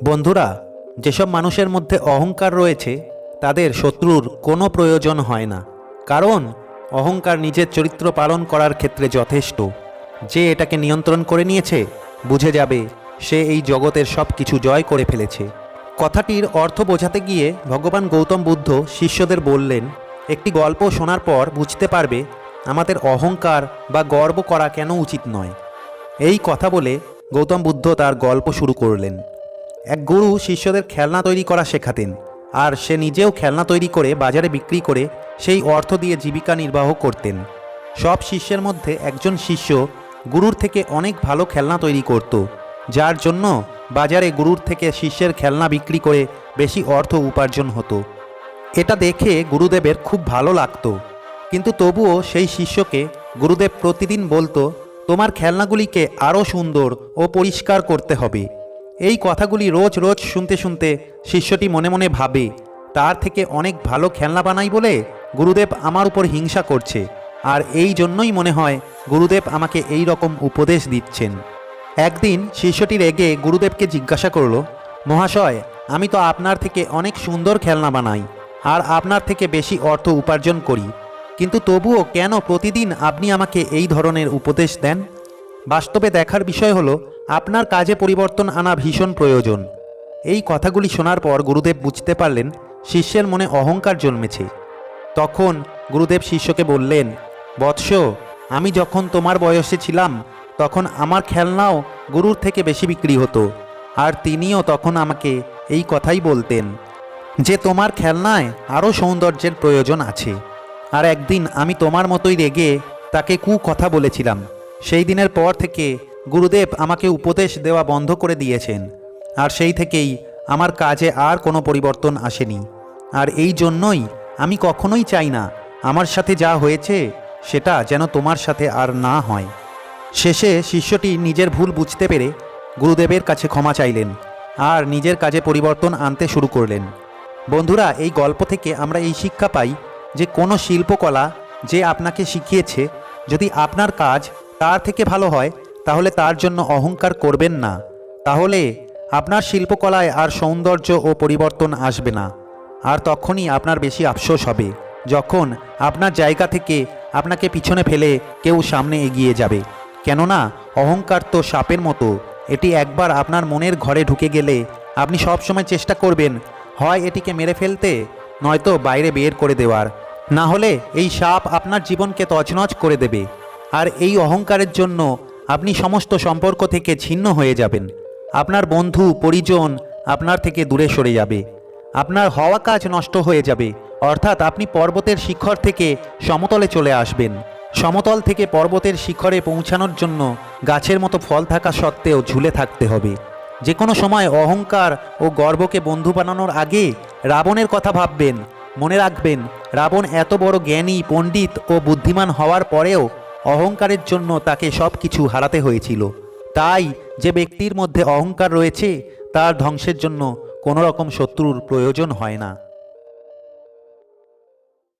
বন্ধুরা, যেসব মানুষের মধ্যে অহংকার রয়েছে তাদের শত্রুর কোনো প্রয়োজন হয় না। কারণ অহংকার নিজের চরিত্র পালন করার ক্ষেত্রে যথেষ্ট। যে এটাকে নিয়ন্ত্রণ করে নিয়েছে বুঝে যাবে সে এই জগতের সব কিছু জয় করে ফেলেছে। কথাটির অর্থ বোঝাতে গিয়ে ভগবান গৌতম বুদ্ধ শিষ্যদের বললেন, একটি গল্প শোনার পর বুঝতে পারবে আমাদের অহংকার বা গর্ব করা কেন উচিত নয়। এই কথা বলে গৌতম বুদ্ধ তার গল্প শুরু করলেন। এক গুরু শিষ্যদের খেলনা তৈরি করা শেখাতেন, আর সে নিজেও খেলনা তৈরি করে বাজারে বিক্রি করে সেই অর্থ দিয়ে জীবিকা নির্বাহ করতেন। সব শিষ্যের মধ্যে একজন শিষ্য গুরুর থেকে অনেক ভালো খেলনা তৈরি করত, যার জন্য বাজারে গুরুর থেকে শিষ্যের খেলনা বিক্রি করে বেশি অর্থ উপার্জন হতো। এটা দেখে গুরুদেবের খুব ভালো লাগতো, কিন্তু তবুও সেই শিষ্যকে গুরুদেব প্রতিদিন বলতো, তোমার খেলনাগুলিকে আরও সুন্দর ও পরিষ্কার করতে হবে। এই কথাগুলি রোজ রোজ শুনতে শুনতে শিষ্যটি মনে মনে ভাবে, তার থেকে অনেক ভালো খেলনা বানাই বলে গুরুদেব আমার উপর হিংসা করছে, আর এই জন্যই মনে হয় গুরুদেব আমাকে এই রকম উপদেশ দিচ্ছেন। একদিন শিষ্যটি রেগে গুরুদেবকে জিজ্ঞাসা করল, মহাশয়, আমি তো আপনার থেকে অনেক সুন্দর খেলনা বানাই আর আপনার থেকে বেশি অর্থ উপার্জন করি, কিন্তু তবুও কেন প্রতিদিন আপনি আমাকে এই ধরনের উপদেশ দেন? বাস্তবে দেখার বিষয় হলো আপনার কাজে পরিবর্তন আনা ভীষণ প্রয়োজন। এই কথাগুলি শোনার পর গুরুদেব বুঝতে পারলেন শিষ্যের মনে অহংকার জন্মেছে। তখন গুরুদেব শিষ্যকে বললেন, বৎস, আমি যখন তোমার বয়সে ছিলাম তখন আমার খেলনাও গুরুর থেকে বেশি বিক্রি হতো, আর তিনিও তখন আমাকে এই কথাই বলতেন যে তোমার খেলনায় আরও সৌন্দর্যের প্রয়োজন আছে। আর একদিন আমি তোমার মতোই রেগে তাকে কথা বলেছিলাম। সেই দিনের পর থেকে গুরুদেব আমাকে উপদেশ দেওয়া বন্ধ করে দিয়েছেন, আর সেই থেকেই আমার কাজে আর কোনো পরিবর্তন আসেনি। আর এই জন্যই আমি কখনোই চাই না আমার সাথে যা হয়েছে সেটা যেন তোমার সাথে আর না হয়। শেষে শিষ্যটি নিজের ভুল বুঝতে পেরে গুরুদেবের কাছে ক্ষমা চাইলেন আর নিজের কাজে পরিবর্তন আনতে শুরু করলেন। বন্ধুরা, এই গল্প থেকে আমরা এই শিক্ষা পাই যে কোনো শিল্পকলা যে আপনাকে শিখিয়েছে, যদি আপনার কাজ তার থেকে ভালো হয় তাহলে তার জন্য অহংকার করবেন না। তাহলে আপনার শিল্পকলায় আর সৌন্দর্য ও পরিবর্তন আসবে না। আর তখনই আপনার বেশি আফসোস হবে যখন আপনার জায়গা থেকে আপনাকে পিছনে ফেলে কেউ সামনে এগিয়ে যাবে। কেননা অহংকার তো সাপের মতো, এটি একবার আপনার মনের ঘরে ঢুকে গেলে আপনি সবসময় চেষ্টা করবেন হয় এটিকে মেরে ফেলতে, নয়তো বাইরে বের করে দেওয়ার। না হলে এই সাপ আপনার জীবনকে তছনছ করে দেবে, আর এই অহংকারের জন্য আপনি সমস্ত সম্পর্ক থেকে ছিন্ন হয়ে যাবেন। আপনার বন্ধু পরিজন আপনার থেকে দূরে সরে যাবে, আপনার হওয়া কাজ নষ্ট হয়ে যাবে, অর্থাৎ আপনি পর্বতের শিখর থেকে সমতলে চলে আসবেন। সমতল থেকে পর্বতের শিখরে পৌঁছানোর জন্য গাছের মতো ফল থাকা সত্ত্বেও ঝুলে থাকতে হবে। যে কোনো সময় অহংকার ও গর্বকে বন্ধু বানানোর আগে রাবণের কথা ভাববেন। মনে রাখবেন, রাবণ এত বড় জ্ঞানী, পণ্ডিত ও বুদ্ধিমান হওয়ার পরেও অহংকারের জন্য তাকে সব কিছু হারাতে হয়েছিল। তাই যে ব্যক্তির মধ্যে অহংকার রয়েছে তার ধ্বংসের জন্য কোনো রকম শত্রুর প্রয়োজন হয় না।